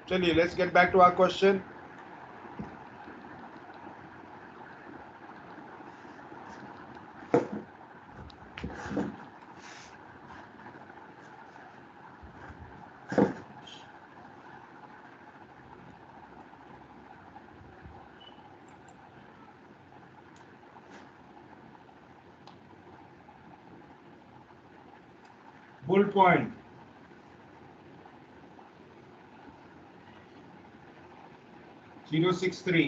चलिए let's get back to our question. Bull point. Zero 6-3.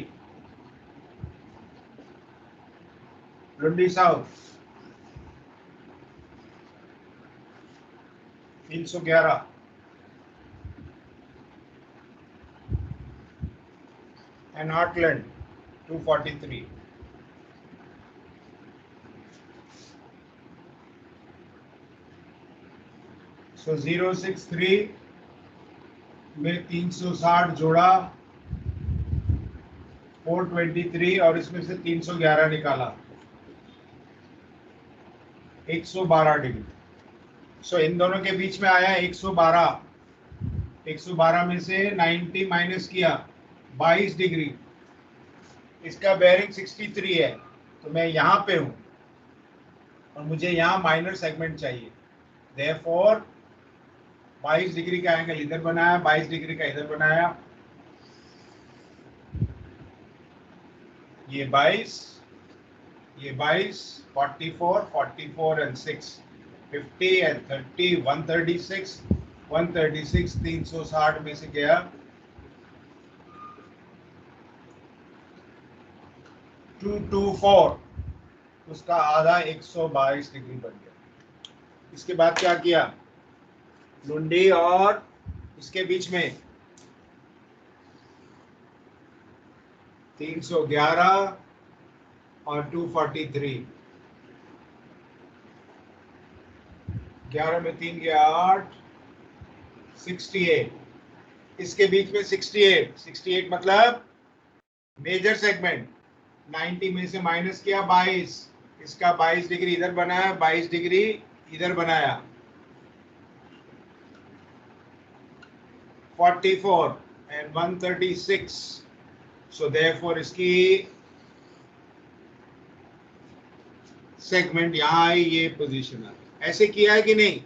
Lundi South. 311. And Heartland 243. So 063 में 360 जोड़ा 423 और इसमें से 311 निकाला 112 डिग्री. सो इन दोनों के बीच में आया 112. 112 में से 90 माइनस किया 22 डिग्री. इसका बेयरिंग 63 है, तो मैं यहाँ पे हूँ और मुझे यहाँ माइनर सेगमेंट चाहिए. देयरफॉर 22 डिग्री का एंगल इधर बनाया, 22 डिग्री का इधर बनाया. ये 22, ये 22, 44, 44 and 6, 50 and 30, 136, 136 360 में से गया 224, उसका आधा 122 डिग्री बन गया. इसके बाद क्या किया, लुंडी और इसके बीच में 311 और 243. 11 में 3 गया 8, 68. इसके बीच में 68 मतलब मेजर सेगमेंट. 90 में से माइनस किया 22, इसका 22 डिग्री इधर बनाया, 22 डिग्री इधर बनाया. 44 and 136. So therefore इसकी सेगमेंट यहाँ आई, ये पोजीशन आई. ऐसे किया है कि नहीं?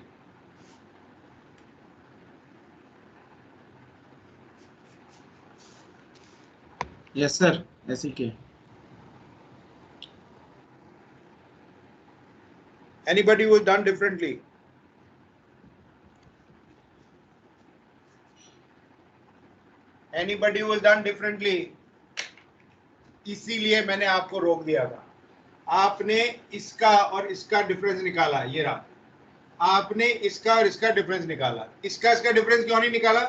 यस सर, ऐसे किया. Anybody who has done differently? Anybody who has done differently? इसीलिए मैंने आपको रोक दिया था. आपने इसका और इसका डिफरेंस निकाला, ये रहा. आपने इसका और इसका डिफरेंस निकाला. इसका डिफरेंस क्यों नहीं निकाला?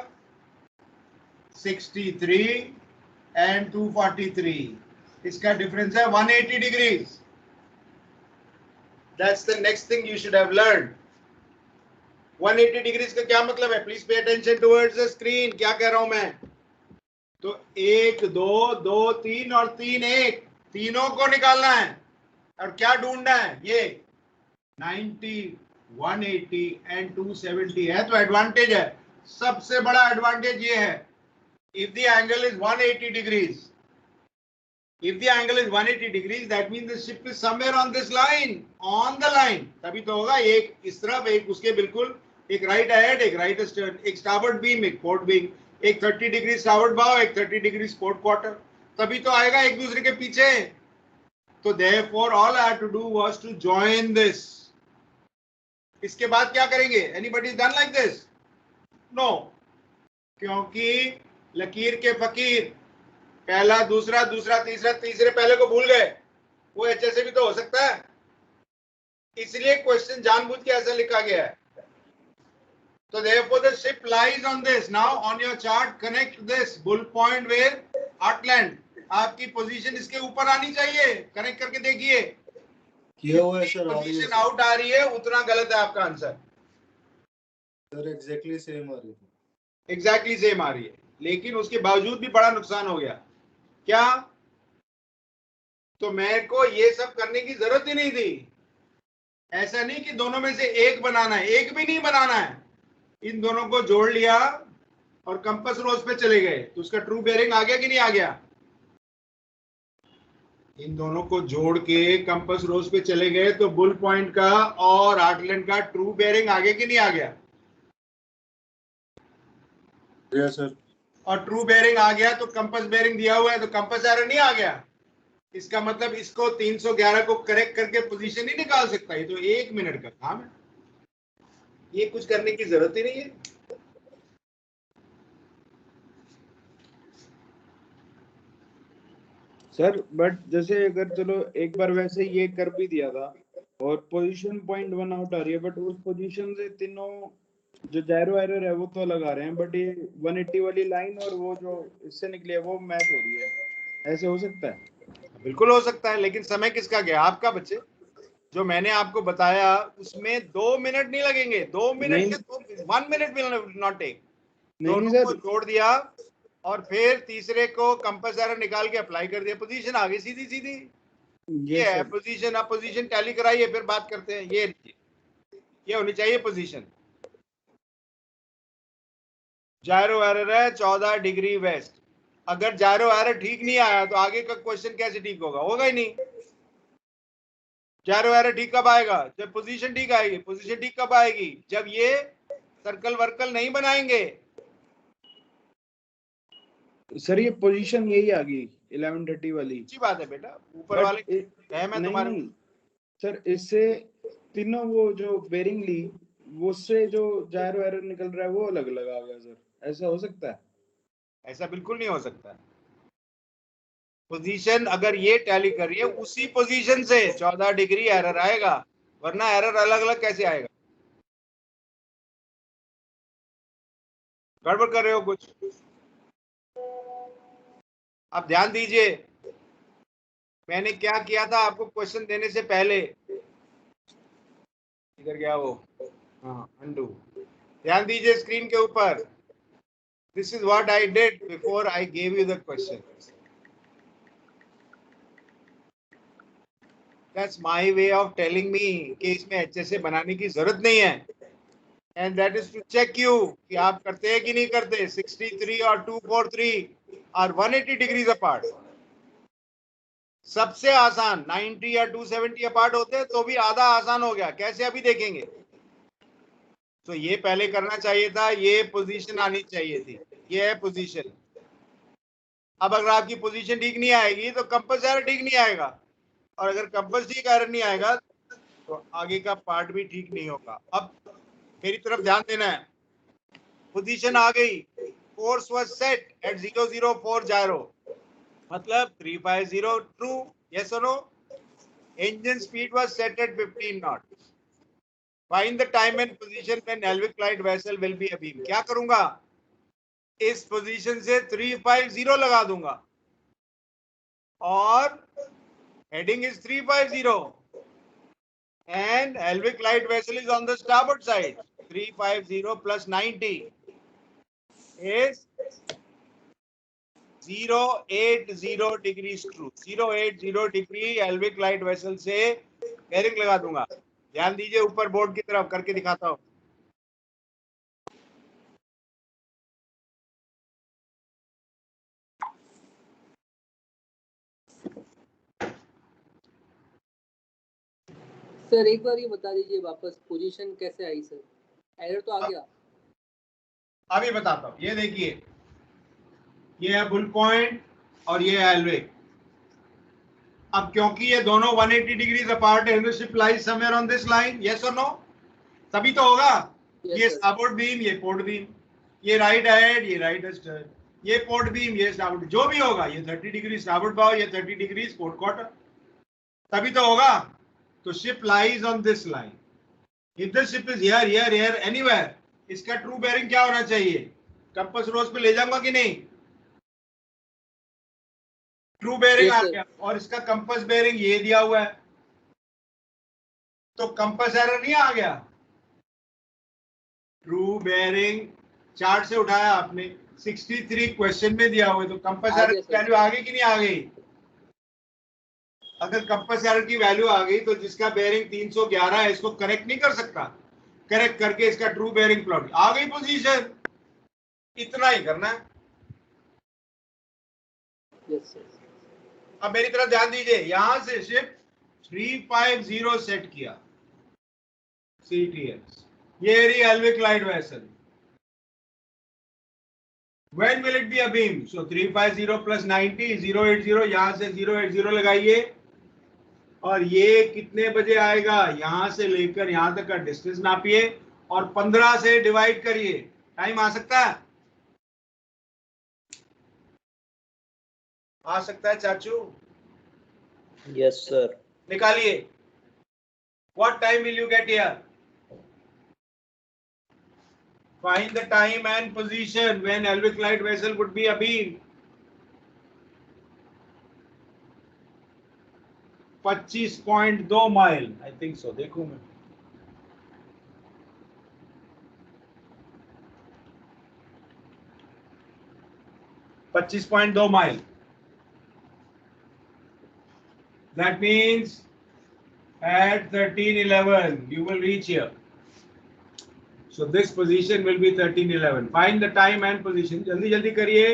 63 and 243. इसका डिफरेंस है 180 degree. That's the next thing you should have learned. 180 degree का क्या मतलब है? Please pay attention towards the screen. क्या कह रहा हूं मैं? तो 1 2 2 3 और 3 1, तीनों को निकालना है. और क्या ढूंढना है? ये 90, 180 एंड 270 है. तो एडवांटेज है, सबसे बड़ा एडवांटेज ये है, if the angle is 180 degrees, if the angle is 180 degrees, that means the ship is somewhere on this line, on the line. तभी तो होगा. एक इस तरफ, एक उसके बिल्कुल, एक राइट अहेड, एक राइट अस्टर्न, एक स्टारबोर्ड बीम, एक पोर्ट बीम, एक 30 डिग्री स्टारबोर्ड बाव, एक 30 डिग्री पोर्ट क्वार्टर. तभी तो आएगा एक दूसरे के पीछे. तो therefore all I had to do was to join this. इसके बाद क्या करेंगे? Anybody done like this? No. क्योंकि लकीर के फकीर, पहला दूसरा, दूसरा तीसरा, तीसरे पहले को भूल गए. वो ऐसे भी तो हो सकता है. इसलिए क्वेश्चन जानबूझ के ऐसा लिखा गया है. तो therefore the ship lies on this. Now on your chart connect this bull point with heartland. आपकी पोजीशन इसके ऊपर आनी चाहिए. कनेक्ट करके देखिए. किया हुआ है सर. पोजीशन आउट आ रही है, उतना गलत है आपका आंसर. सर एग्जैक्टली सेम आ रही है. एग्जैक्टली सेम आ रही है, लेकिन उसके बावजूद भी बड़ा नुकसान हो गया. क्या? तो मेरे को ये सब करने की जरूरत ही नहीं थी. ऐसा नहीं कि दोनों में से एक बनाना है, एक भी नहीं बनाना है. इन दोनों को जोड़ लिया और कंपास रोज पे चले गए तो उसका ट्रू बेयरिंग आ गया कि नहीं आ गया? इन दोनों को जोड़ के कंपास रोज पे चले गए तो बुल पॉइंट का और हार्टलैंड का ट्रू बेयरिंग आ गया कि नहीं आ गया? Yes sir. और ट्रू बेयरिंग आ गया तो कंपास बेयरिंग दिया हुआ है तो कंपास एरर नहीं आ गया। इसका मतलब इसको 311 को करेक्ट करके पोजीशन ही निकाल सकता है। ये तो 1 मिनट का काम है, ये कुछ करने की जरूरत ही नहीं है। सर बट जैसे अगर चलो एक बार वैसे ये कर भी दिया था और पोजीशन पॉइंट 1 आउट आ रही है, बट उस पोजीशन से तीनों जो जायरो एरर है वो तो लगा रहे हैं, बट ये 180 वाली लाइन और वो जो इससे निकली है वो मैच हो रही है, ऐसे हो सकता है? बिल्कुल हो सकता है, लेकिन समय किसका गया? आपका बच्चे। जो मैंने आपको बताया उसमें 2 मिनट नहीं लगेंगे, 2 मिनट नहीं। के 1 मिनट विल नॉट टेक। नहीं दोनों सर, को जोड़ दिया और फिर तीसरे को कंपास एरर निकाल के अप्लाई कर दिया, पोजीशन आ गई सीधी सीधी। ये है सर। पोजीशन। आप पोजीशन टैली कराइए फिर बात करते हैं। ये होनी चाहिए पोजीशन। जायरो एरर है 14 डिग्री वेस्ट। अगर जायरो एरर ठीक नहीं आया तो आगे का क्वेश्चन कैसे ठीक होगा? होगा ही नहीं। जायरो एरर ठीक कब आएगा? जब पोजीशन ठीक आएगी। पोजीशन ठीक कब आएगी? जब ये सर्कल वर्कल नहीं बनाएंगे। सर ये पोजीशन यही आ गई 1130 वाली। अच्छी बात है बेटा, ऊपर वाले है मैं नहीं तुम्हारे। नहीं सर, इससे तीनों वो जो बेरिंग ली वो उससे जो जायरो एरर निकल रहा है वो अलग अलग आ गया सर, ऐसा हो सकता है? ऐसा बिल्कुल नहीं हो सकता। पोजीशन अगर ये टैली कर रही है उसी पोजीशन से 14 डिग्री एरर आएगा, वरना एरर अलग अलग कैसे आएगा? गड़बड़ कर रहे हो कुछ। आप ध्यान दीजिए, मैंने क्या किया था आपको क्वेश्चन देने से पहले। इधर गया वो, हाँ अंडू। ध्यान दीजिए स्क्रीन के ऊपर। This is what I did before I gave you the question. That's my way of telling me कि इसमें HSA बनाने की जरूरत नहीं है। And that is to check you कि आप करते हैं कि नहीं करते। 63 और 243 आर 180 डिग्रीज अपार्ट। सबसे आसान 90 या 270 अपार्ट होते हैं तो भी आधा आसान हो गया। कैसे? अभी देखेंगे। तो ये पहले करना चाहिए था, ये पोजीशन आनी चाहिए थी। ये है पोजीशन। अब अगर आपकी पोजीशन ठीक नहीं आएगी तो कंपास एरर ठीक नहीं आएगा, और अगर कंपास ठीक एरर नहीं आएगा तो आगे का पार्ट भी ठीक नहीं होगा। अब मेरी तरफ ध्यान देना है। पोजीशन आ गई, force was set at 004 gyro, मतलब 350 ट्रू, यस और no. Engine speed was set at 15 knot. Find the time and position when Helvick light vessel will be abeam. क्या करूंगा? इस पोजीशन से 350 लगा दूंगा और heading is 350 and Helvic light vessel is on the starboard side. 350 plus 90 is 080 degrees true. 080 degree Helvic light vessel से bearing लगा दूंगा। ध्यान दीजिए ऊपर बोर्ड की तरफ करके दिखाता हूं। सर एक बार ये बता दीजिए वापस पोजीशन कैसे आई सर? एरर तो आ गया। अभी बताता हूं। ये देखिए, ये है बुल पॉइंट और ये है हेल्विक। अब क्योंकि ये दोनों 180 डिग्रीज अपार्ट है, ship lies somewhere on this line, yes और नो? तभी तो होगा। ये स्टारबोर्ड बीम, ये पोर्ट बीम, ये राइट हेड, ये राइट अस्टर, ये पोर्ट बीम, ये स्टारबोर्ड, जो भी होगा ये 30 डिग्री स्टारबोर्ड बाव, ये 30 डिग्री पोर्ट क्वार्टर, तभी तो होगा। तो ship lies on this line. If the ship is here here here anywhere, इसका ट्रू बेयरिंग क्या होना चाहिए? कंपास रोज पे ले जाऊंगा कि नहीं? ट्रू बेयरिंग आ गया और इसका कंपास बेयरिंग ये दिया हुआ है, तो कंपास एरर नहीं आ गया। ट्रू बेयरिंग चार्ट से उठाया आपने, 63 क्वेश्चन में दिया हुआ है, तो कंपास एरर की वैल्यू आ गई कि नहीं आ गई? अगर कंपास एरर की वैल्यू आ गई तो जिसका बेयरिंग 311 है इसको करेक्ट नहीं कर सकता। करेक्ट करके इसका ट्रू बेयरिंग प्लॉट आ गई पोजीशन। इतना ही करना है। Yes sir. अब मेरी तरफ ध्यान दीजिए, यहां से शिफ्ट 350 सेट किया CTS, ये रही Helvick light vessel. When will it be a beam? So 350 plus 90 080, यहां से 080 लगाइए और ये कितने बजे आएगा, यहां से लेकर यहां तक का डिस्टेंस नापिए और 15 से डिवाइड करिए। टाइम आ सकता है? आ सकता है चाचू? Yes sir. निकालिए। What time will you get here? Find the time and position when Helvig light vessel would be a beam. 25.2 mile, I think so, देखूं मैं। $25.2 mile. That means at 13:11 you will reach here. So this position will be 13:11. Find the time and position. जल्दी जल्दी करिए।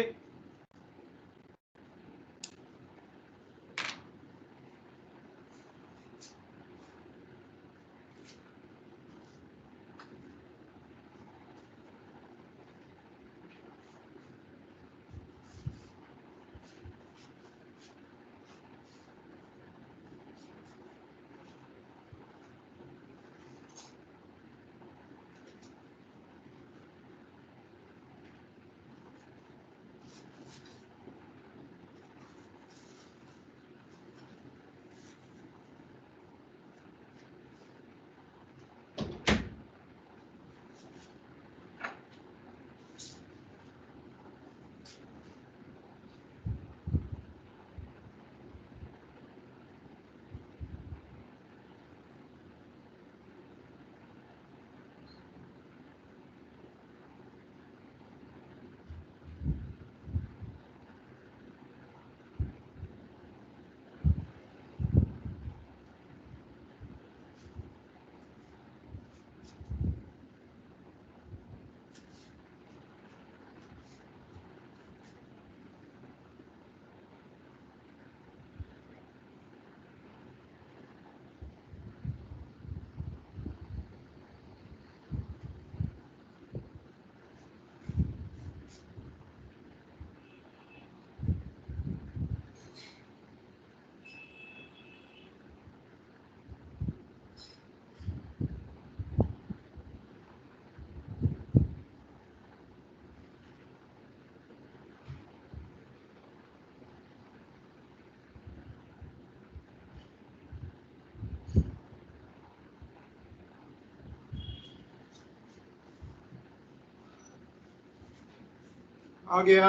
आ गया।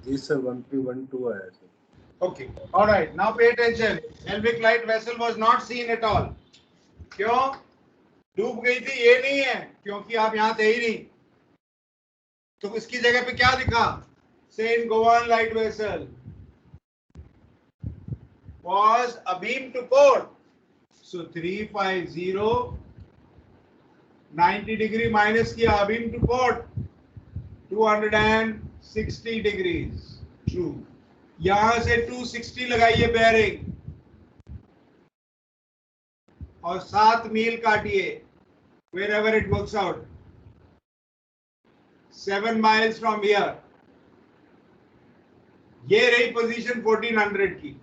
जी sir 1312 आया sir. Okay, all right. Now pay attention. Helvig light vessel was not seen at all. क्यों? डूब गई थी ये नहीं है, क्योंकि आप यहां थे ही नहीं। तो इसकी जगह पे क्या दिखा? Saint Gowan light vessel was a beam to port. So 350 90 degree minus किया, beam to port 260 degrees. True. यहां से 260 लगाइए बेयरिंग और 7 मील काटिए wherever it works out. 7 miles from here. ये रही पोजीशन 1400 की.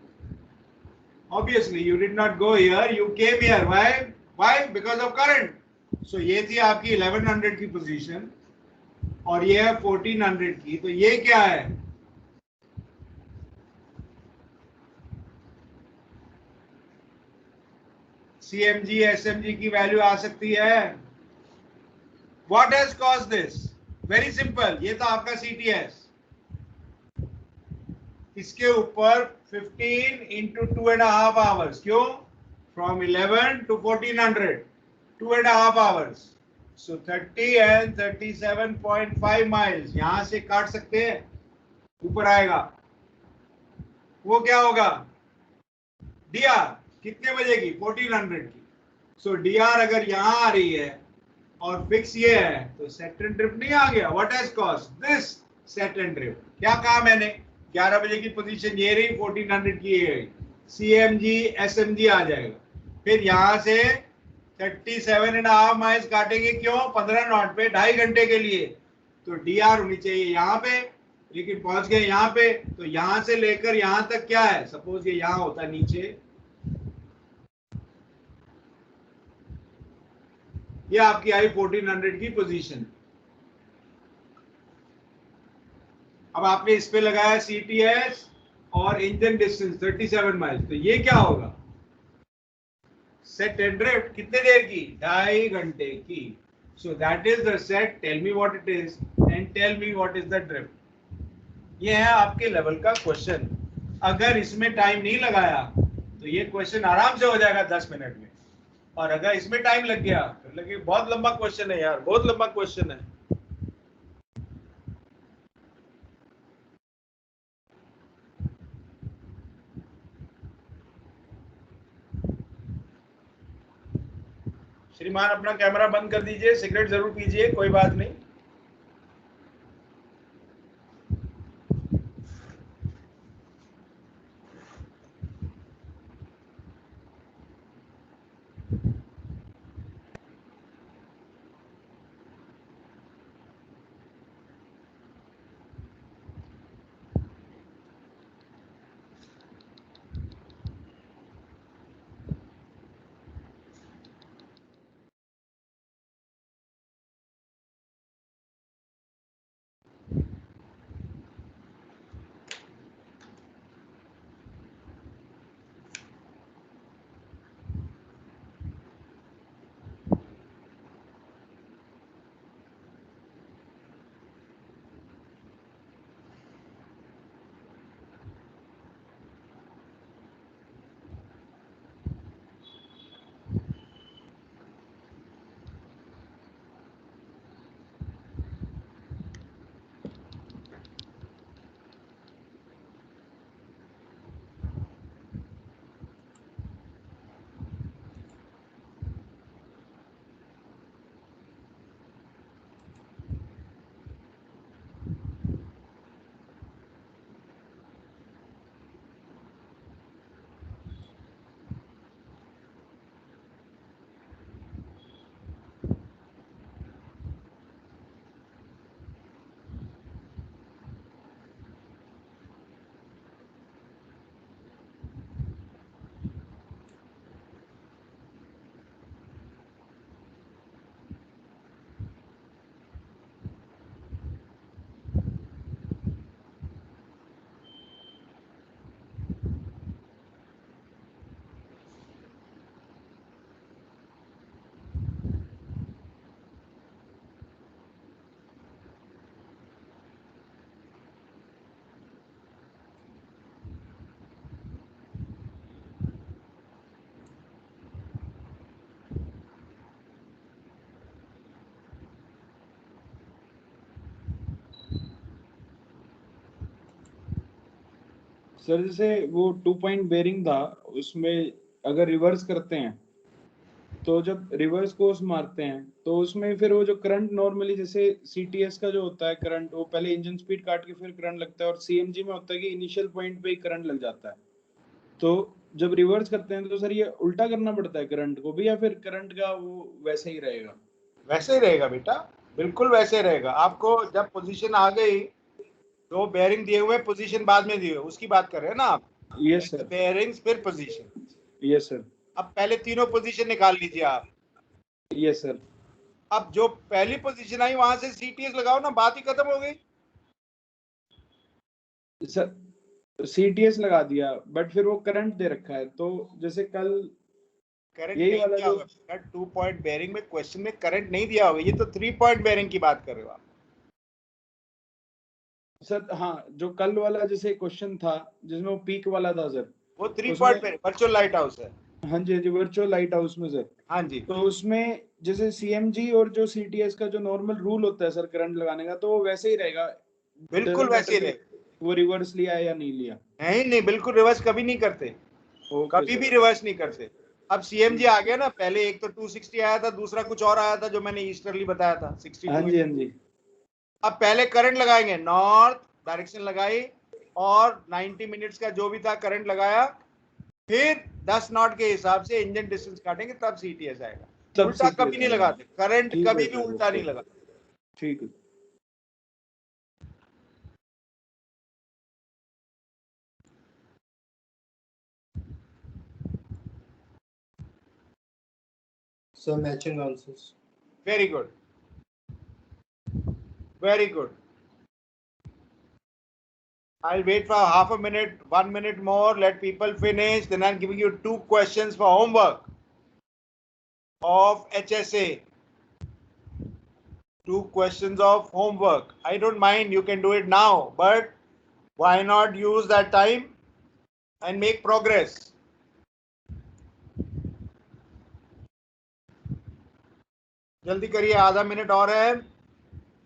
Obviously you did not go here, you came here. Why? Because of current. So ये थी आपकी 1100 की पोजीशन और ये है 1400 की. तो ये क्या है? CMG, SMG की वैल्यू आ सकती है. What has caused this? Very simple. ये था आपका CTS. इसके ऊपर 15 into 2.5 hours. क्यों? from 11 to 1400, 2.5 hours. So 30 and 37.5 miles. यहां से काट सकते हैं, ऊपर आएगा, वो क्या होगा? डीआर कितने बजे की? 1400 की. सो डीआर अगर यहां आ रही है और फिक्स ये है तो सेट एंड ड्रिफ्ट नहीं आ गया. What has cost this set and drift? क्या कहा मैंने? 11 बजे की पोजीशन ये रही, 1400 की ये रही, सीएमजी एसएमजी आ जाएगा. फिर यहां से 37.5 माइल्स काटेंगे. क्यों? 15 नॉट पे 2.5 घंटे के लिए. तो डीआर होनी चाहिए यहाँ पे, लेकिन पहुंच गए यहाँ पे. तो यहां से लेकर यहां तक क्या है? सपोज ये यहां होता नीचे, ये आपकी आई 1400 की पोजीशन. अब आपने इस पे लगाया सीटीएस और इंजन डिस्टेंस 37 माइल्स. तो ये क्या होगा? सेट एंड ड्रिफ्ट कितने देर की? 2.5 घंटे की. So that is the set. Tell me what it is and tell me what is the drift. ये है आपके लेवल का क्वेश्चन. अगर इसमें टाइम नहीं लगाया तो ये क्वेश्चन आराम से हो जाएगा 10 मिनट में. और अगर इसमें टाइम लग गया तो लगे बहुत लंबा क्वेश्चन है यार, बहुत लंबा क्वेश्चन है. श्रीमान अपना कैमरा बंद कर दीजिए, सिगरेट जरूर पीजिए, कोई बात नहीं. सर जैसे वो 2 पॉइंट बेरिंग था, उसमें अगर रिवर्स करते हैं तो जब रिवर्स कोर्स मारते हैं तो उसमें फिर वो जो करंट नॉर्मली जैसे सीटीएस का जो होता है करंट, वो पहले इंजन स्पीड काट के फिर करंट लगता है, और सीएमजी में होता है कि इनिशियल पॉइंट पे ही करंट लग जाता है. तो जब रिवर्स करते हैं तो सर ये उल्टा करना पड़ता है करंट को भी, या फिर करंट का वो वैसे ही रहेगा? वैसे ही रहेगा बेटा, बिल्कुल वैसे ही रहेगा. आपको जब पोजीशन आ गई तो बेयरिंग दिए हुए, पोजीशन बाद में दिए हुए, उसकी बात कर रहे हैं ना आप? Yes sir. बेयरिंग्स फिर पोजीशन. Yes sir. अब पहले तीनों पोजीशन निकाल लीजिए आप. Yes sir. अब जो पहली पोजीशन आई वहां से सीटीएस लगाओ ना, बात ही खत्म हो गई. सर सीटीएस लगा दिया बट फिर वो करंट दे रखा है, तो जैसे कल करंट यही नहीं वाला दिया जो होगा. 2 पॉइंट बेयरिंग में क्वेश्चन में करंट नहीं दिया होगा. ये तो 3 पॉइंट बेयरिंग की बात कर रहे हो आप. सर, हाँ, जो कल वाला जैसे क्वेश्चन था जिसमें वो पीक वाला था सर, वो 3 उसमें point bearing virtual light house है. हाँ जी वर्चुअल लाइट हाउस में सर। हाँ जी, तो उसमें जैसे सीएमजी और जो सीटीएस का जो नॉर्मल रूल होता है सर करंट लगाने का, तो वो वैसे ही रहेगा, बिल्कुल वैसे ही रहेगा। वो रिवर्स लिया या नहीं लिया? नहीं नहीं, बिल्कुल रिवर्स कभी नहीं करते, ओके कभी भी रिवर्स नहीं करते। अब सीएमजी आ गया ना, पहले एक तो 260 आया था, दूसरा कुछ और आया था जो मैंने ईस्टर्ली बताया था 62। हाँ जी। अब पहले करंट लगाएंगे, नॉर्थ डायरेक्शन लगाई और 90 मिनट्स का जो भी था करंट लगाया, फिर 10 नॉट के हिसाब से इंजन डिस्टेंस काटेंगे, तब सीटीएस आएगा। तब उल्टा कभी नहीं लगाते, करंट ठीक कभी है भी सर, उल्टा नहीं लगा। ठीक है। So matching answers. Very good. Very good. I'll wait for half a minute, 1 minute more, let people finish. Then I'm giving you 2 questions for homework of HSA. 2 questions of homework. I don't mind, you can do it now, but why not use that time and make progress? जल्दी करिए, आधा minute और है,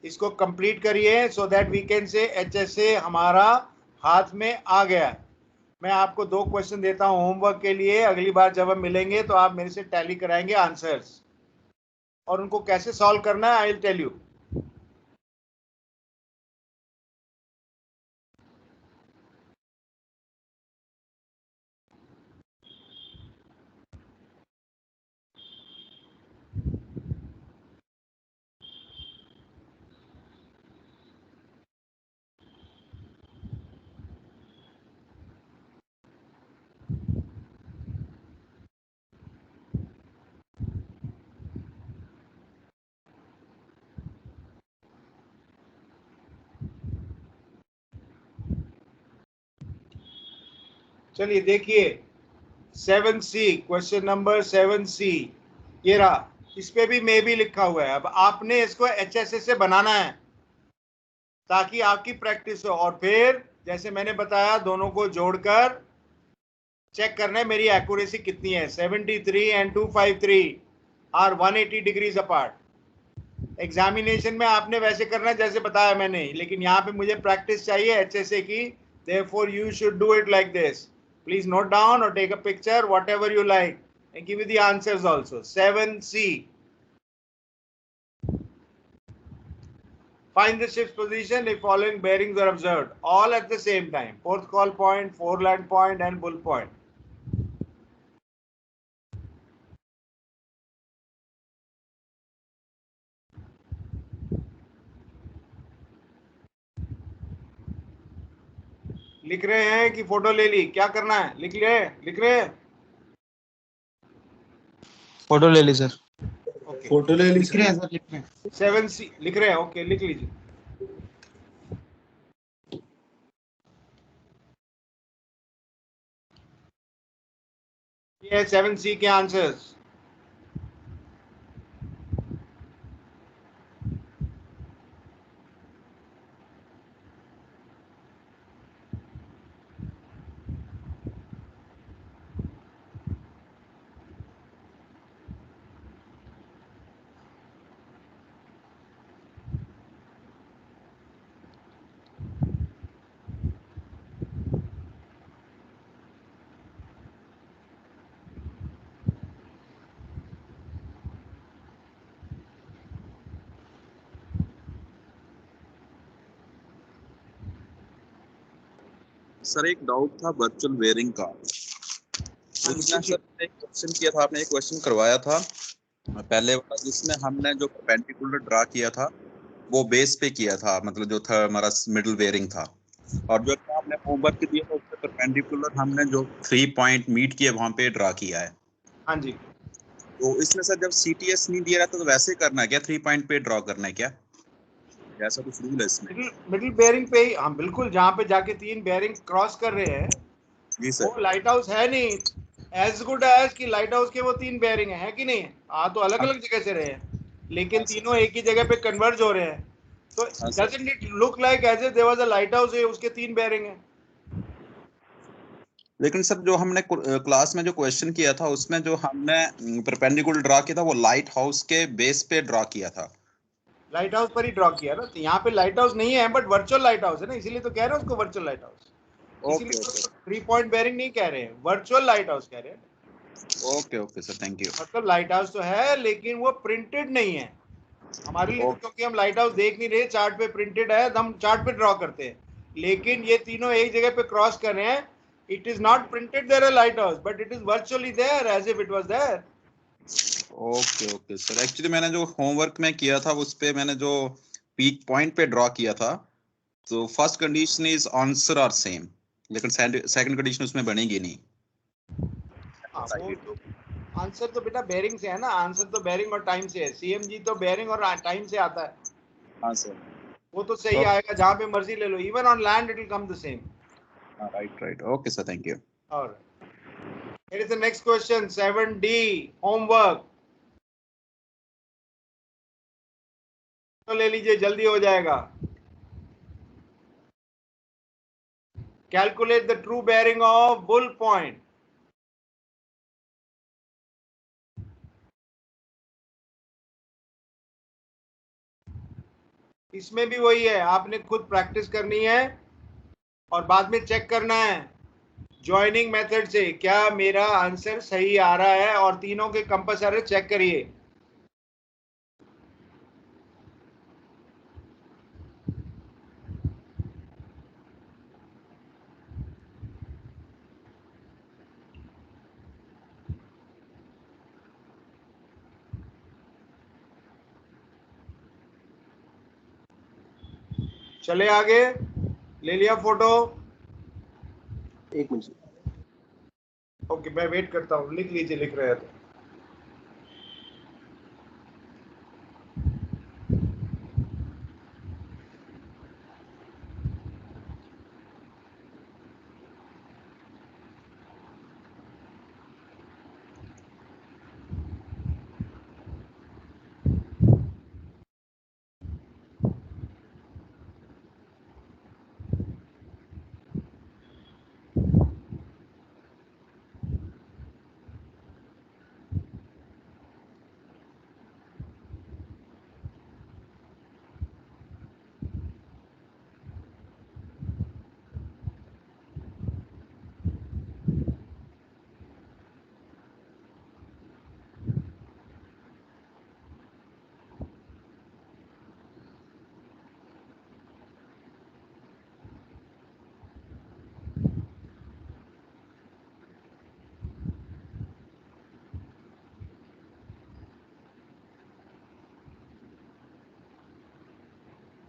इसको complete करिए so that we can say HSA हमारा हाथ में आ गया। मैं आपको 2 क्वेश्चन देता हूं होमवर्क के लिए, अगली बार जब हम मिलेंगे तो आप मेरे से टैली कराएंगे आंसर्स, और उनको कैसे सॉल्व करना है आई विल टेल यू। चलिए देखिए 7C, क्वेश्चन नंबर 7C ये रहा, इस पे भी मे भी लिखा हुआ है। अब आपने इसको HSA से बनाना है ताकि आपकी प्रैक्टिस हो, और फिर जैसे मैंने बताया दोनों को जोड़कर चेक करना है मेरी एक्यूरेसी कितनी है। 73 and 253 are 180 degrees apart. Examination में आपने वैसे करना है जैसे बताया मैंने, लेकिन यहाँ पे मुझे प्रैक्टिस चाहिए HSA की, therefore you should do it like this. Please note down or take a picture, whatever you like, and give you the answers also. 7C. Find the ship's position if following bearings are observed, all at the same time. Fourth call point, foreland point, and bull point. लिख रहे हैं कि photo ले ली? क्या करना है? लिख रहे हैं? फोटो ले ली सर। ओके, फोटो ले ली लिख रहे हैं सर, लिख रहे हैं। 7C लिख रहे हैं, ओके लिख लीजिए। ये 7C के आंसर्स। सर एक डाउट था वर्चुअल बेयरिंग का। उसमें सर एक क्वेश्चन किया था, आपने एक क्वेश्चन करवाया था पहले वाला, जिसमें हमने जो परपेंडिकुलर ड्रा किया था वो बेस पे किया था, मतलब जो था हमारा मिडिल बेयरिंग था, और जो आपने होमवर्क दिया था उसमें परपेंडिकुलर हमने जो 3 पॉइंट मीट किए वहां पे ड्रा किया है। हाँ जी, तो इसमें सर जब CTS नहीं दिया रहता तो वैसे करना है क्या, 3 पॉइंट पे ड्रॉ करना है क्या, ऐसा कुछ रूल है इसमें? मिडिल बेयरिंग पे ही हम बिल्कुल जहाँ पे जाके 3 बेयरिंग क्रॉस कर रहे हैं जी सर। वो लाइट हाउस है नहीं एज गुड एज कि लाइट हाउस के वो 3 बेयरिंग है कि नहीं? आ तो अलग अलग जगह से रहे हैं, लेकिन तीनों एक ही जगह पे कन्वर्ज हो रहे हैं, तो doesn't it look like as if there was a lighthouse है, उसके 3 बेयरिंग है? लेकिन सर जो हमने क्लास में जो क्वेश्चन किया था उसमें जो हमने परपेंडिकुलर ड्रा किया था वो लाइट हाउस के बेस पे ड्रा किया था। लाइट हाउस पर ही ड्रॉ किया ना, तो यहाँ पे लाइट हाउस नहीं है बट वर्चुअल लाइट हाउस है ना, इसीलिए तो कह रहे हैं उसको वर्चुअल लाइट हाउस। इसीलिए तो 3 पॉइंट बेरिंग नहीं कह रहे हैं, वर्चुअल लाइट हाउस कह रहे हैं। Okay okay sir, thank you. मतलब लाइट हाउस तो है लेकिन वो प्रिंटेड नहीं है हमारे लिए, तो क्योंकि हम लाइट हाउस देख नहीं रहे, चार्ट पे प्रिंटेड है तो हम चार्ट पे ड्रॉ करते हैं, लेकिन ये तीनों एक जगह पे क्रॉस कर रहे हैं। It is not printed there lighthouse but it is virtually there as if it was there. Okay okay sir, actually मैंने जो होमवर्क में किया था उस पे मैंने जो पीक पॉइंट पे ड्रॉ किया था, तो first condition is answer are same, लेकिन सेकंड कंडीशन उसमें बनेगी नहीं। हाँ, वो तो आंसर तो बेटा बेरिंग से है ना, आंसर तो बेरिंग और टाइम से है, सीएमजी तो बेरिंग और टाइम से आता है। हाँ सर। वो तो सही आएगा जहां पे मर्जी ले लो, even on land it will come the same. Right right, okay sir, thank you. और here is the next question 7D homework, तो ले लीजिए जल्दी हो जाएगा। Calculate the true bearing of bull point. इसमें भी वही है, आपने खुद प्रैक्टिस करनी है और बाद में चेक करना है ज्वाइनिंग मेथड से क्या मेरा आंसर सही आ रहा है, और तीनों के कंपास एरर चेक करिए। चले आगे, ले लिया फोटो? एक मिनट। ओके, मैं वेट करता हूँ, लिख लीजिए, लिख रहे हैं तो।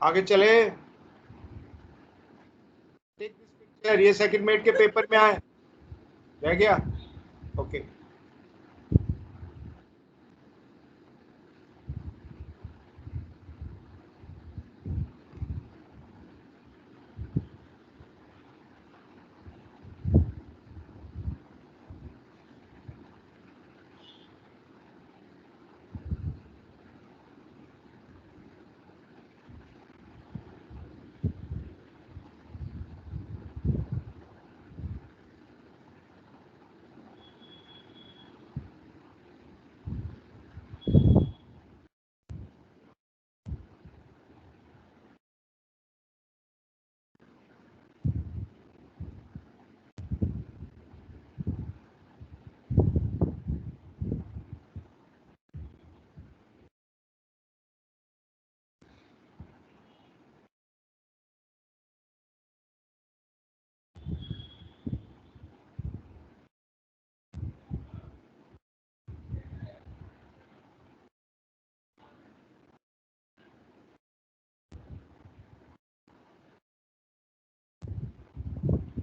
आगे चले, ये सेकंड मेट के पेपर में आए, रह गया? ओके।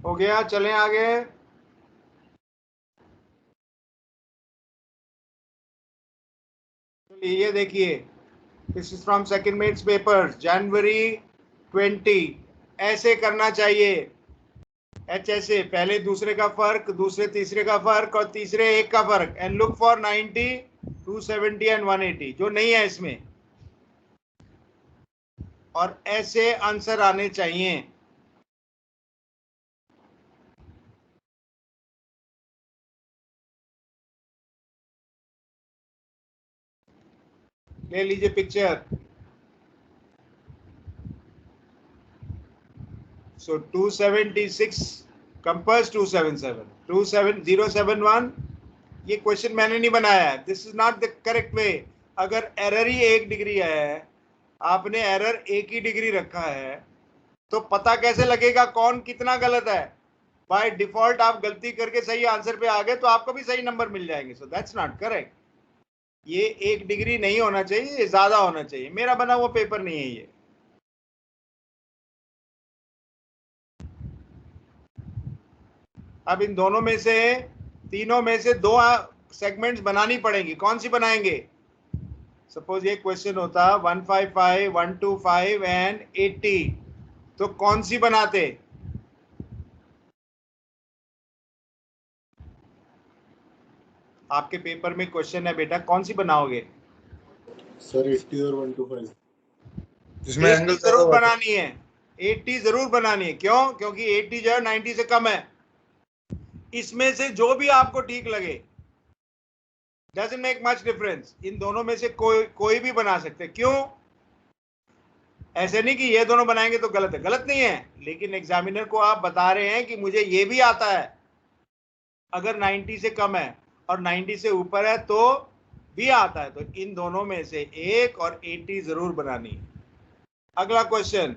हो गया, चलें आगे। ये देखिए, this is from second mates paper January 20। ऐसे करना चाहिए, एच ऐसे, पहले दूसरे का फर्क, दूसरे तीसरे का फर्क और तीसरे एक का फर्क, एंड लुक फॉर 90, 270 एंड 180 जो नहीं है इसमें, और ऐसे आंसर आने चाहिए। ले लीजिए पिक्चर। सो 276 कंपास 277 27071। ये क्वेश्चन मैंने नहीं बनाया है, this is not the correct way. अगर एरर ही 1 डिग्री है, आपने एरर 1 ही डिग्री रखा है, तो पता कैसे लगेगा कौन कितना गलत है? बाय डिफॉल्ट आप गलती करके सही आंसर पे आ गए तो आपको भी सही नंबर मिल जाएंगे। So that's not correct. ये 1 डिग्री नहीं होना चाहिए, ये ज्यादा होना चाहिए। मेरा बना हुआ पेपर नहीं है ये। अब इन दोनों में से, तीनों में से 2 सेगमेंट्स बनानी पड़ेंगी। कौन सी बनाएंगे? सपोज ये क्वेश्चन होता 155, 125 एंड 80, तो कौन सी बनाते? आपके पेपर में क्वेश्चन है बेटा, कौन सी बनाओगे? सर 80 और 125। जिसमें एंगल जरूर बनानी है, 80 जरूर बनानी है। क्यों? क्योंकि 80 जो है 90 से कम है। इसमें से जो भी आपको ठीक लगे, डजंट मेक मच डिफरेंस। इन दोनों में से कोई भी बना सकते। क्यों? ऐसे नहीं कि ये दोनों बनाएंगे तो गलत है, गलत नहीं है, लेकिन एग्जामिनर को आप बता रहे हैं कि मुझे ये भी आता है। अगर 90 से कम है और 90 से ऊपर है तो भी आता है, तो इन दोनों में से एक और 80 जरूर बनानी है। अगला क्वेश्चन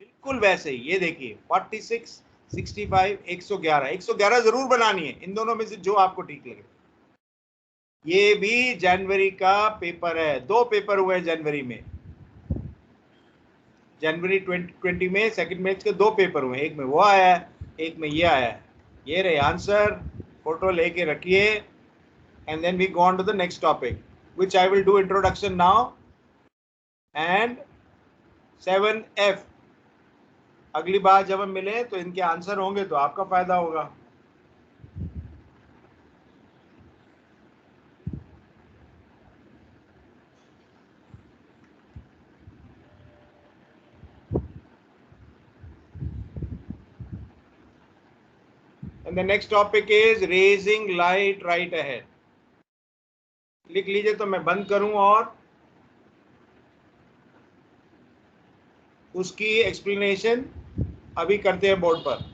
बिल्कुल वैसे ही, ये देखिए 46, 65, 111, 111 जरूर बनानी है। इन दोनों में से जो आपको ठीक लगे। ये भी जनवरी का पेपर है, 2 पेपर हुए हैं जनवरी में। जनवरी 2020 में सेकंड मैच के 2 पेपर हुए, एक में वो आया है, एक में ये आया है। ये रहे आंसर, फोटो लेके रखिए। And then we go on to the next topic which I will do introduction now. And 7F, अगली बार जब हम मिले तो इनके आंसर होंगे तो आपका फायदा होगा। And the next topic is raising light right ahead. लिख लीजिए तो मैं बंद करूं और उसकी एक्सप्लेनेशन अभी करते हैं बोर्ड पर।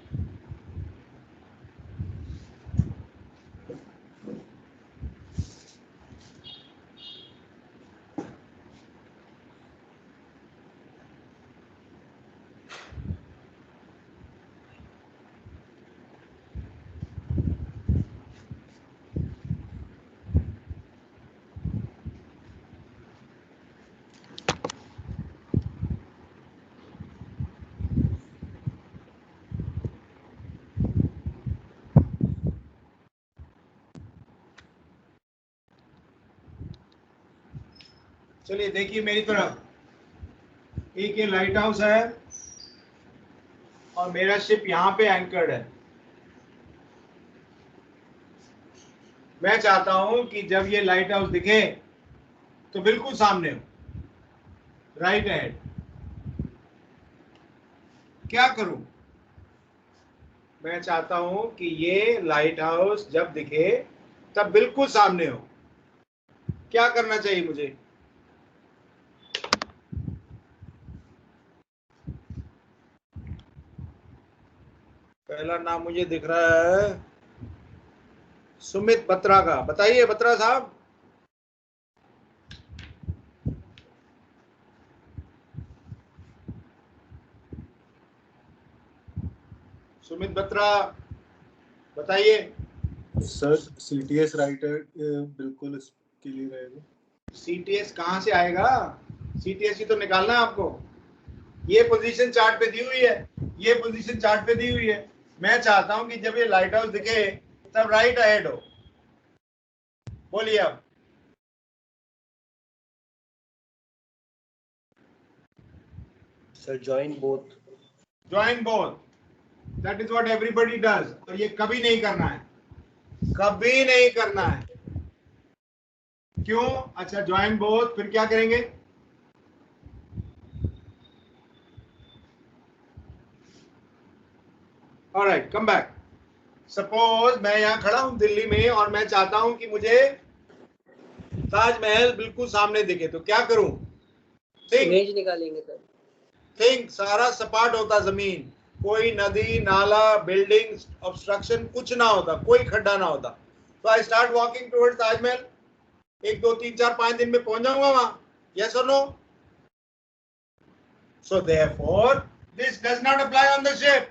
चलिए देखिए मेरी तरफ, एक ये लाइट हाउस है और मेरा शिप यहां पे एंकर्ड है। मैं चाहता हूं कि जब ये लाइट हाउस दिखे तो बिल्कुल सामने हो, राइट अहेड। क्या करूं? मैं चाहता हूं कि ये लाइट हाउस जब दिखे तब बिल्कुल सामने हो। क्या करना चाहिए मुझे? पहला नाम मुझे दिख रहा है सुमित बत्रा का। बताइए बत्रा साहब। सुमित बत्रा बताइए। सर CTS राइटर बिल्कुल इसके लिए रहेगा। CTS कहां से आएगा? CTS ही तो निकालना है आपको। ये पोजीशन चार्ट पे दी हुई है, ये पोजीशन चार्ट पे दी हुई है। मैं चाहता हूं कि जब ये लाइट हाउस दिखे तब राइट अहेड हो। बोलिए अब। Sir join both. Join both, that is what everybody does. और ये कभी नहीं करना है, कभी नहीं करना है। क्यों? अच्छा ज्वाइन बोथ, फिर क्या करेंगे? Alright, come back. सपोज मैं यहां खड़ा हूं दिल्ली में और मैं चाहता हूं कि मुझे ताजमहल बिल्कुल सामने दिखे तो क्या करूं? थिंक, इमेज निकालेंगे सर। थिंक, सारा सपाट होता जमीन, कोई नदी नाला बिल्डिंग ऑब्स्ट्रक्शन कुछ ना होता, कोई खड्डा ना होता। तो I start walking towards Taj Mahal. 1 2 3 4 5 दिन में पहुंच जाऊंगा वहां। यस और no? So therefore, this does not apply on the ship.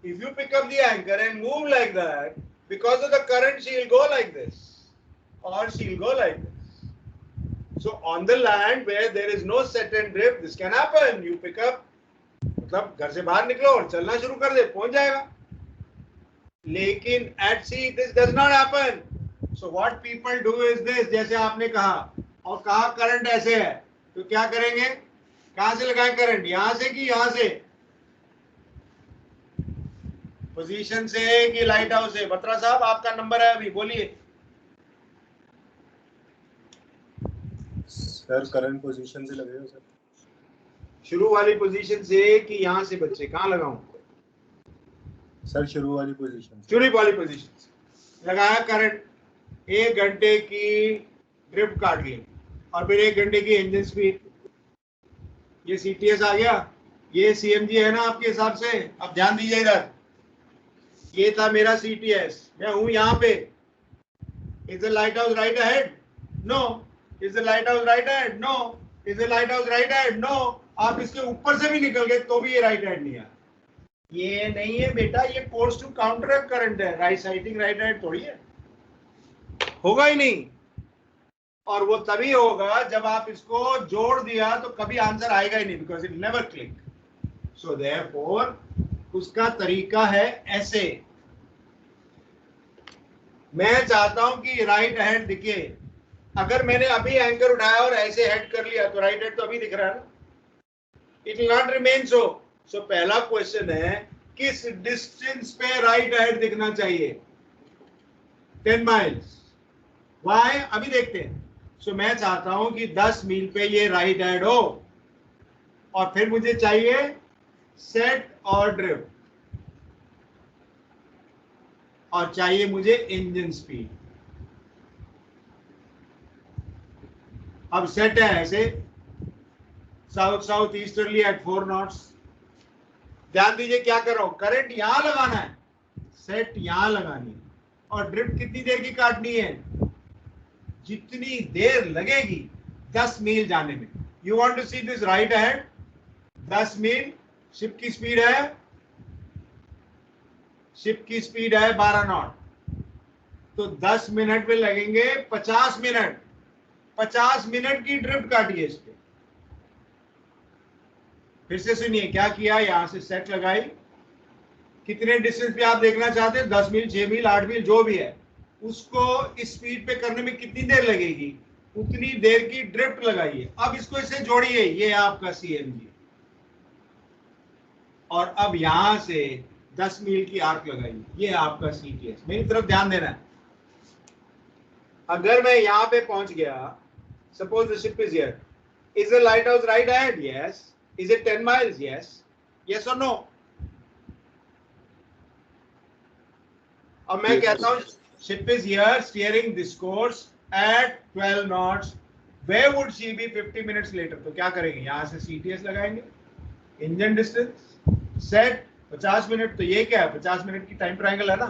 If you pick up the anchor and move like that, because of the current, she'll go like this, or she'll go like this. So on the land where there is no set and drift, this can happen. You pick up, मतलब घर से बाहर निकलो और चलना शुरू कर दे, पहुंच जाएगा। लेकिन at sea this does not happen. So what people do is this, जैसे आपने कहा, और कहा करंट ऐसे है, तो क्या करेंगे? कहां से लगाएं करंट? यहां से कि यहां से? पोजीशन से कि लाइट हाउस से? बत्रा साहब आपका नंबर है अभी, बोलिए। सर करंट पोजीशन से लगेगा सर। शुरू वाली पोजीशन से कि यहां से? बच्चे कहां लगाऊं? सर शुरू वाली पोजीशन। शुरू वाली पोजीशन से लगाया करंट। 1 घंटे की ड्रिफ्ट काट ली और फिर 1 घंटे की इंजन स्पीड। ये सीटीएस आ गया, ये सीएमजी है ना आपके हिसाब से? अब ध्यान दीजिए इधर, ये था मेरा सीटीएस, मैं हूं यहां पे। Is the lighthouse right ahead? No. Is the lighthouse right ahead? No. Is the lighthouse right ahead? No. आप इसके ऊपर से भी निकल गए तो भी ये राइट अहेड नहीं है। ये नहीं है बेटा, ये कोर्स टू काउंटर करंट है। राइट साइटिंग राइट अहेड थोड़ी है, होगा ही नहीं। और वो तभी होगा जब आप इसको जोड़ दिया तो कभी आंसर आएगा ही नहीं, because it never click. So therefore उसका तरीका है ऐसे। मैं चाहता हूं कि राइट हैंड दिखे। अगर मैंने अभी एंकर उठाया और ऐसे हेड कर लिया तो राइट हैंड तो अभी दिख रहा है ना, it will not remain so. So पहला क्वेश्चन है, किस डिस्टेंस पे राइट हैंड दिखना चाहिए? 10 माइल्स। वाई? अभी देखते हैं। सो मैं चाहता हूं कि 10 मील पे ये राइट हैंड हो, और फिर मुझे चाहिए सेट और ड्रिफ्ट, और चाहिए मुझे इंजन स्पीड। अब सेट है ऐसे, south south easterly at 4 knots. ध्यान दीजिए क्या कर रहा हूं, करंट यहां लगाना है, सेट यहां लगानी है, और ड्रिफ्ट कितनी देर की काटनी है? जितनी देर लगेगी 10 मील जाने में। You want to see this right ahead? 10 मील। शिप की स्पीड है, शिप की स्पीड है 12 नॉट, तो 10 मिनट में लगेंगे 50 मिनट। 50 मिनट की ड्रिफ्ट काटिए इस पे। फिर से सुनिए क्या किया, यहां से सेट लगाई। कितने डिस्टेंस पे आप देखना चाहते हैं? 10 मील, 6 मील, 8 मील, जो भी है, उसको इस स्पीड पे करने में कितनी देर लगेगी, उतनी देर की ड्रिफ्ट लगाइए। अब इसको इससे जोड़िए, ये है आपका सीएमजी, और अब यहां से 10 मील की आर्क लगाइए, ये है आपका सीटीएस। मेरी तरफ ध्यान देना है। अगर मैं यहां पे पहुंच गया, suppose the ship is here, is the lighthouse right ahead? Yes. Is it 10 miles? Yes. Yes और नो? अब मैं कहता हूं ship is here steering this course at 12 knots. Where would she be 50 minutes later? तो क्या करेंगे? यहां से CTS लगाएंगे, इंजन डिस्टेंस सेट 50 मिनट। तो ये क्या है? 50 मिनट की टाइम ट्रायंगल है ना।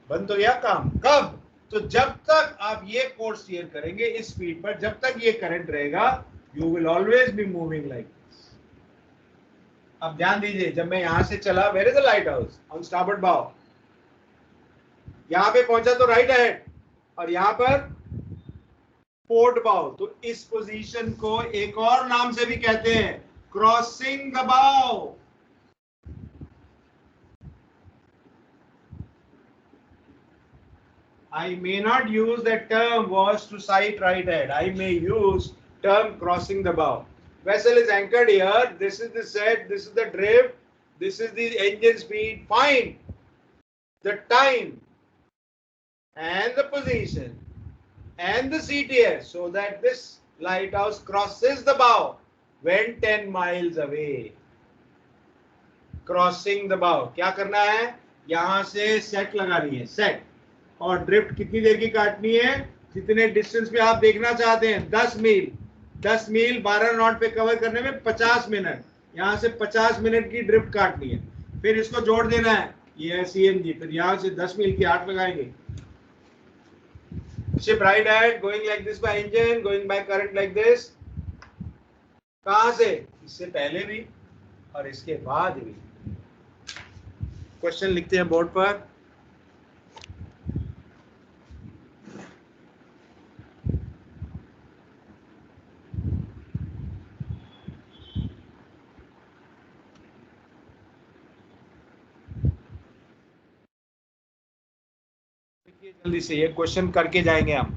बंद तो गया काम। कब? तो जब तक आप ये कोर्स स्टीयर करेंगे इस स्पीड पर, जब तक ये करंट रहेगा, you will always be moving like this. अब ध्यान दीजिए, जब मैं यहां से चला, where is the lighthouse? On starboard bow. यहां पे पहुंचा तो राइट अहेड, और यहां पर पोर्ट बाव। तो इस पोजीशन को एक और नाम से भी कहते हैं, क्रॉसिंग द बाव। I may not use that term was to sight right ahead. I may use term crossing the bow. Vessel is anchored here. This is the set. This is the drift. This is the engine speed. Find the time and the position and the CTS so that this lighthouse crosses the bow when 10 miles away. Crossing the bow. क्या करना है? यहां से set लगानी है, set, और drift कितनी देर की काटनी है? जितने डिस्टेंस पे आप देखना चाहते हैं 10 मील, 10 मील 12 नॉट पे कवर करने में 50 मिनट, यहां से 50 मिनट की ड्रिफ्ट काटनी है, फिर इसको जोड़ देना है, ये है CNG, फिर यहां से 10 मील की 8 लगाएंगे। Ship right ahead, going like this by engine, going by current like this. कहां से? इससे पहले भी और इसके बाद भी। क्वेश्चन लिखते हैं बोर्ड पर। जल्दी से ये क्वेश्चन करके जाएंगे हम।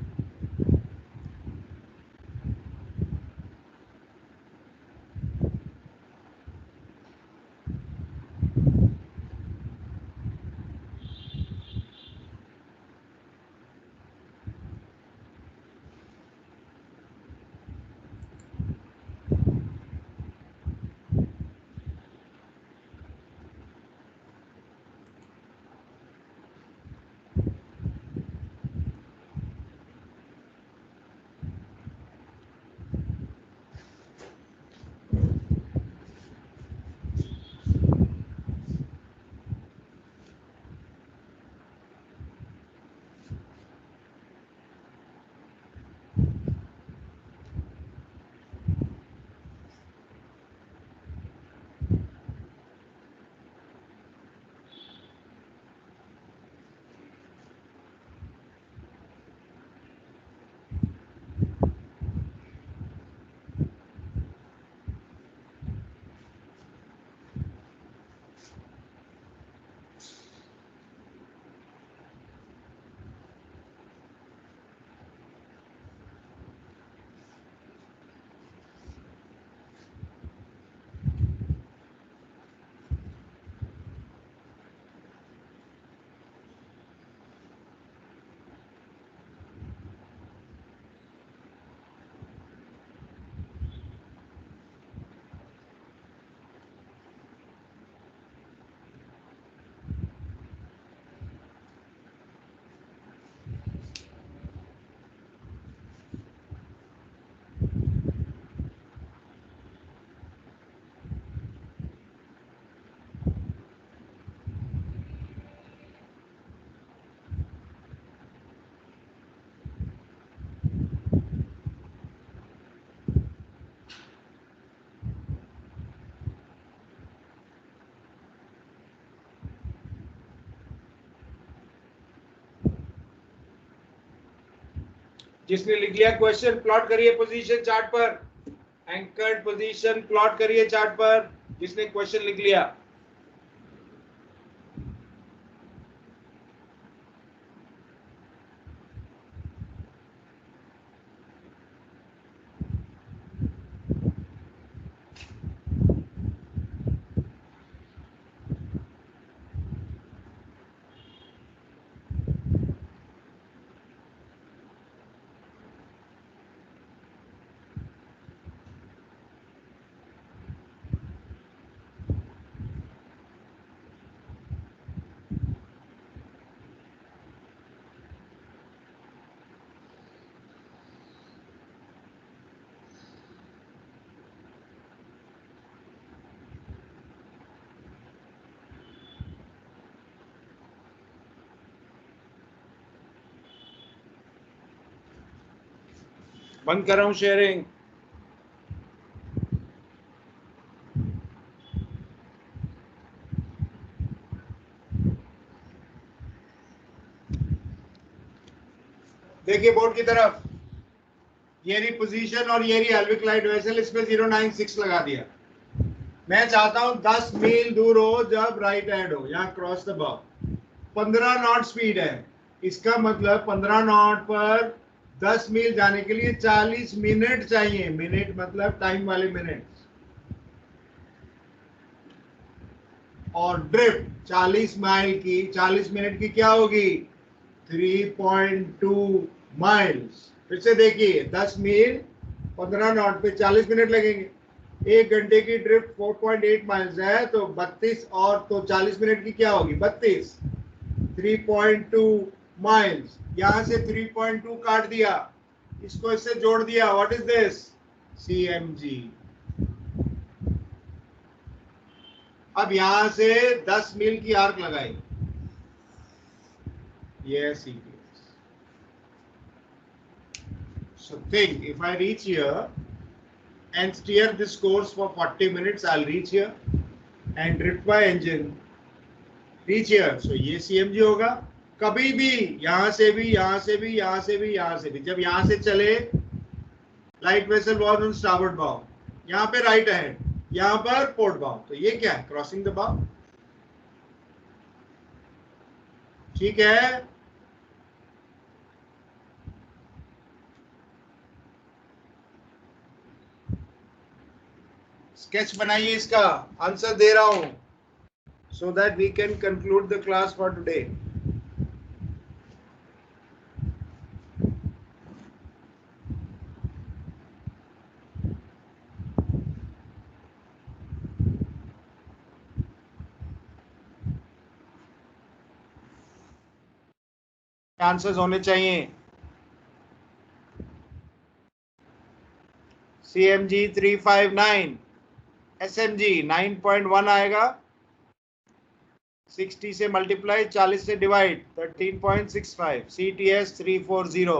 जिसने लिख लिया क्वेश्चन प्लॉट करिए पोजीशन चार्ट पर, एंकर्ड पोजीशन प्लॉट करिए चार्ट पर, जिसने क्वेश्चन लिख लिया। बंद कर रहा हूं शेयरिंग। देखिए बोर्ड की तरफ, ये रही पोजीशन और ये रही हेल्विक लाइट वेसल, इसमें 096 लगा दिया। मैं चाहता हूं 10 मील दूर हो जब राइट हैंड हो, यहाँ cross the box, 15 not speed है, इसका मतलब 15 नॉट पर 10 मील जाने के लिए 40 मिनट चाहिए। मिनट मतलब टाइम वाले मिनट। और ड्रिफ्ट 40 माइल की 40 मिनट की क्या होगी? 3.2 माइल्स। फिर से देखिए 10 मील 15 नॉट पे 40 मिनट लगेंगे। 1 घंटे की ड्रिफ्ट 4.8 माइल्स है, तो 32 और तो 40 मिनट की क्या होगी? 32, 3.2 माइल्स। यहां से 3.2 काट दिया, इसको इससे जोड़ दिया, व्हाट इज दिस? CMG। अब यहां से 10 मील की आर्क लगाई, ये है CTS। So think, if I reach here and steer this course for 40 minutes, I'll reach here and drift my engine reach here. So ये CMG होगा। कभी भी यहां से भी, यहां से भी, यहां से भी, यहां से भी, जब यहां से चले, light vessel was on starboard bow, यहां पे राइट अहेड, यहां पर पोर्ट बाव, तो ये क्या है? क्रॉसिंग द बाव। ठीक है, स्केच बनाइए, इसका आंसर दे रहा हूं so that we can conclude the class for today. Answers होने चाहिए। CMG 359, SMG 9.1 आएगा, 60 से मल्टीप्लाई, 40 से डिवाइड, 13.65, CTS 340,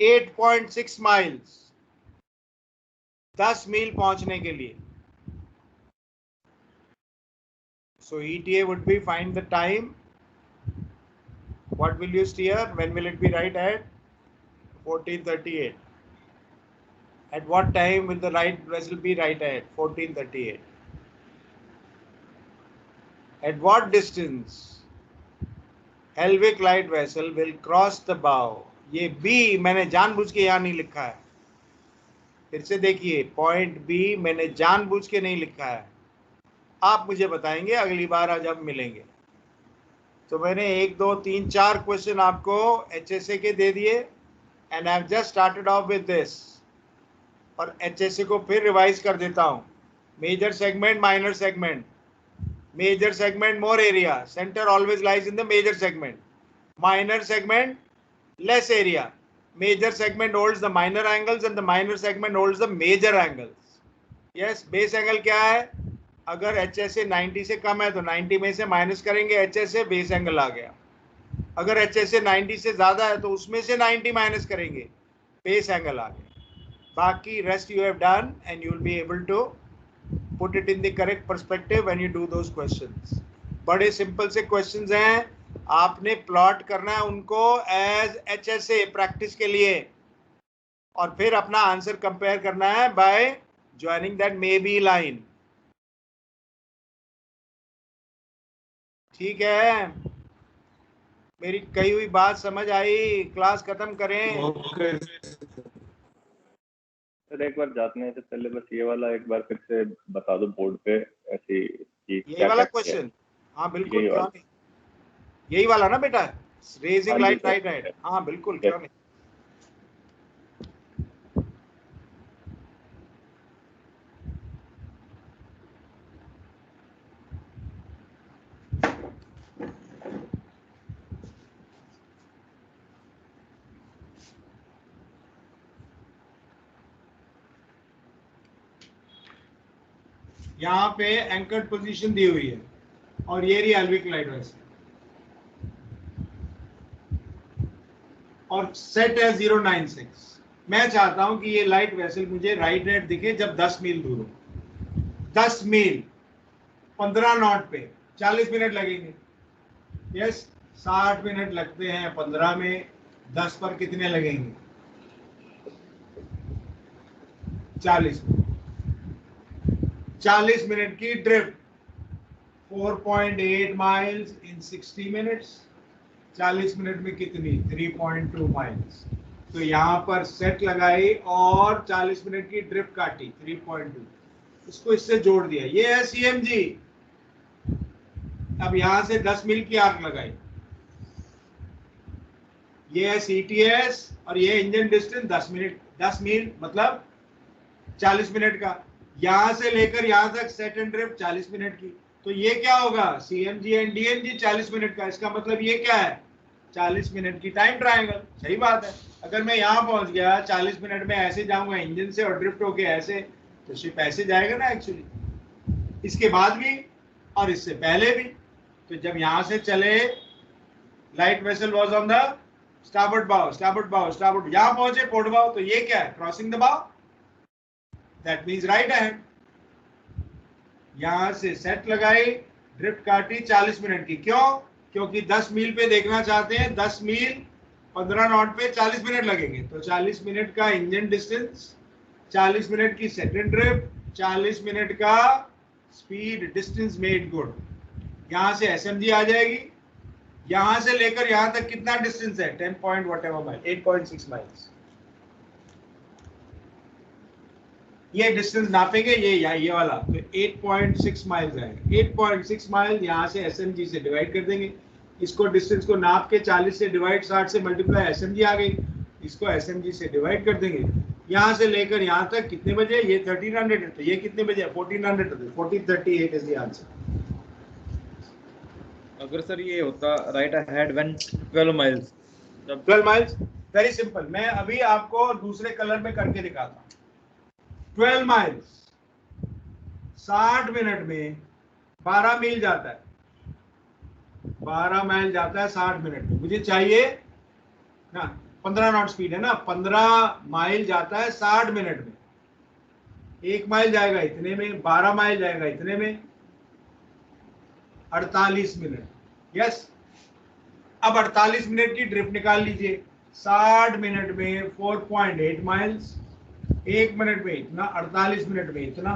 8.6 माइल्स, 10 मील पहुंचने के लिए। So ETA would be, find the time. What will you steer? When will it be right at? 1438. At what time will the right vessel be right at? 1438. At what distance Helvig light vessel will cross the bow? ये B मैंने जानबूझ के यहाँ नहीं लिखा है, फिर से देखिए, पॉइंट B मैंने जानबूझ के नहीं लिखा है। आप मुझे बताएंगे अगली बार जब मिलेंगे। तो मैंने 1 2 3 4 क्वेश्चन आपको HSA के दे दिए, and I have just started off with this, और HSA को फिर रिवाइज कर देता हूं। Major segment, minor segment, major segment more area, centre always lies in the major segment, minor segment less area, major segment holds the minor angles and the minor segment holds the major angles. Yes, base angle क्या है? अगर HSA 90 से कम है तो 90 में से minus करेंगे HSA, base angle आ गया। अगर HSA 90 से ज्यादा है तो उसमें से 90 माइनस करेंगे, बेस एंगल आ गया। बाकी rest you have done and you will be able to put it in the correct perspective when you do those questions. बड़े सिंपल से क्वेश्चंस हैं, आपने प्लॉट करना है उनको एज HSA प्रैक्टिस के लिए, और फिर अपना आंसर कंपेयर करना है by joining that may be line. ठीक है, मेरी कही हुई बात समझ आई? क्लास खत्म करें। ओके सर एक बार जाने से पहले बस ये वाला एक बार फिर से बता दो बोर्ड पे, ऐसी यही वाला क्वेश्चन? हाँ बिल्कुल, क्यों नहीं, यही वाला ना बेटा, रेजिंग लाइट राइट राइट, हाँ बिल्कुल, क्यों नहीं। यहाँ पे एंकर्ड पोजीशन दी हुई है और ये रही हेल्विग लाइट वेसल, और सेट है 096। मैं चाहता हूं कि ये लाइट वेसल मुझे राइट एट दिखे जब 10 मील दूर हो। 10 मील 15 नॉट पे 40 मिनट लगेंगे। यस, 60 मिनट लगते हैं 15 में, 10 पर कितने लगेंगे? 40 मिनट। 40 मिनट की ड्रिफ्ट, 4.8 माइल्स इन 60 मिनट्स। 40 मिनट में कितनी? 3.2 माइल्स। तो यहां पर सेट लगाई और 40 मिनट की ड्रिफ्ट काटी, 3.2, इसको इससे जोड़ दिया। ये है CMG। अब यहां से 10 मील की आर्क लगाई, ये है CTS, और ये इंजन डिस्टेंस 10 मिनट, 10 मील मतलब 40 मिनट का। यहां से लेकर यहां तक सेट एंड ड्रिफ्ट 40 मिनट की। तो ये क्या होगा? CMG एंड DMG 40 मिनट का। इसका मतलब ये क्या है? 40 मिनट की टाइम ट्रायंगल, सही बात है। अगर मैं यहाँ पहुंच गया 40 मिनट में ऐसे जाऊंगा इंजन से और ड्रिफ्ट होके ऐसे, तो शिप ऐसे जाएगा ना एक्चुअली, इसके बाद भी और इससे पहले भी। तो जब यहाँ से चले, light vessel was on the starboard बाव, स्टारबोर्ड बाव, स्टारबोर्ड, यहाँ पहुंचे पोर्ट बाव, तो ये क्या है, क्रॉसिंग द बाव, दैट मींस राइट हैंड। यहां से सेट लगाई, ड्रिफ्ट काटी 40 मिनट की, क्यों? क्योंकि 10 मील पे देखना चाहते हैं, 10 मील 15 नॉट पे 40 मिनट लगेंगे, तो 40 मिनट का इंजन डिस्टेंस, 40 मिनट की सेकंड ड्रिफ्ट, 40 मिनट का स्पीड डिस्टेंस मेड गुड। यहां से एसएमजी आ जाएगी, यहां से लेकर यहां तक कितना डिस्टेंस है, 10 पॉइंट व्हाटएवर माइल, 8.6 माइल्स। ये डिस्टेंस नापेंगे, ये वाला, तो 8.6 माइल्स आएगा। 8.6 माइल यहाँ से एसएमजी से डिवाइड कर देंगे, इसको डिस्टेंस को नाप के 40 से डिवाइड 60 से मल्टीप्लाई, एसएमजी आ गई, इसको एसएमजी से डिवाइड कर देंगे। यहाँ से लेकर यहाँ तक कितने बजे, ये 1300 है, तो ये कितने बजे, 1400, 1438 इज द आंसर। अगर सर ये होता right ahead when 12 miles, 12 miles, very simple, मैं अभी आपको दूसरे कलर में करके दिखाता हूँ। 12 माइल्स 60 मिनट में 12 मील जाता है, 12 माइल जाता है 60 मिनट में। मुझे चाहिए ना 15 नॉट स्पीड है ना, 15 माइल जाता है 60 मिनट में। 1 माइल जाएगा इतने में, 12 माइल जाएगा इतने में, 48 मिनट। यस, अब 48 मिनट की ड्रिफ्ट निकाल लीजिए। 60 मिनट में 4.8 माइल्स, 1 मिनट में इतना, 48 मिनट में इतना,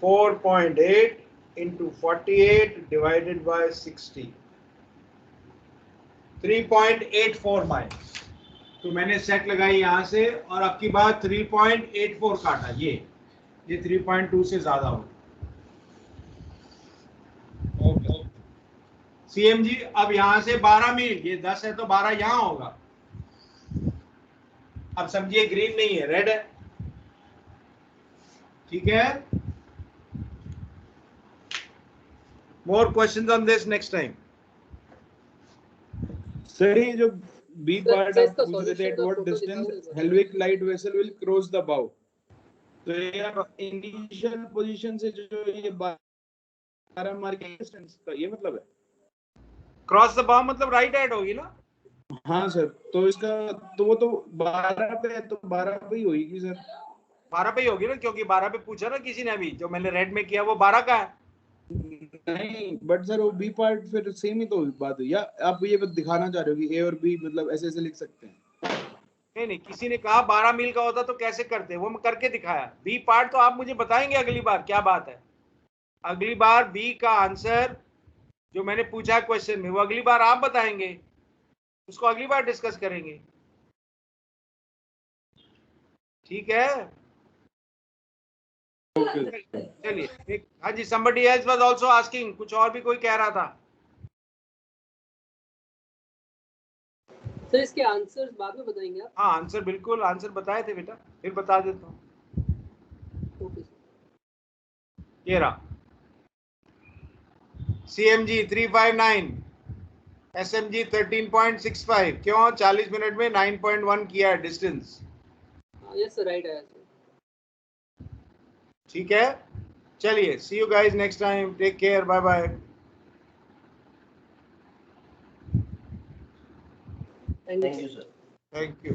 4.8 into 48 divided by 60, 3.84 माइल्स। तो मैंने सेट लगाई यहां से, और अब की बात 3.84 काटा, ये 3.2 से ज्यादा हो। सीएमजी, अब यहां से 12 मील, ये 10 है तो 12 यहां होगा। अब समझिए ग्रीन नहीं है, रेड है, ठीक है। More questions on this next time. Sir ये जो बी पार्ट Sir, आप इसका पूछ रहे थे, solution एट का व्हाट photo डिस्टेंस दिखाओ। Helvick light vessel will cross the bow, तो ये आप इनिशियल पोजीशन से जो ये 12 मार्क डिस्टेंस का ये मतलब है। क्रॉस द बाउ मतलब राइट हैंड होगी ना। हाँ सर, तो इसका तो वो तो 12 पे है, तो 12 पे ही होगी सर। 12 पे ही होगी ना, क्योंकि 12 पे पूछा ना किसी ने, अभी जो मैंने रेड में किया वो 12 का है। नहीं बट सर वो बी पार्ट फिर सेम ही तो बात है, या आप ये दिखाना चाह रहे हो कि ए और बी मतलब ऐसे ऐसे लिख सकते हैं? नहीं, किसी ने कहा 12 मील का होता तो कैसे करते, वो मैं करके दिखाया। बी पार्ट तो आप मुझे बताएंगे अगली बार, क्या बात है। अगली बार बी का आंसर जो मैंने पूछा क्वेश्चन में, वो अगली बार आप बताएंगे, उसको अगली बार डिस्कस करेंगे, ठीक है। चलिए, हाँ जी, somebody else was also asking, कुछ और भी कोई कह रहा था। सर इसके आंसर्स बाद में बताएंगे आप? हाँ, आंसर बिल्कुल, आंसर बताए थे बेटा, फिर बता देता हूँ। Okay sir. ये रहा, CMG 359, SMG 13.65, क्यों? 40 मिनट में 9.1 किया है डिस्टेंस, यस सर, राइट आया सर। ठीक है। चलिए, see you guys next time, take care, bye bye. Thank thank you sir. Thank you.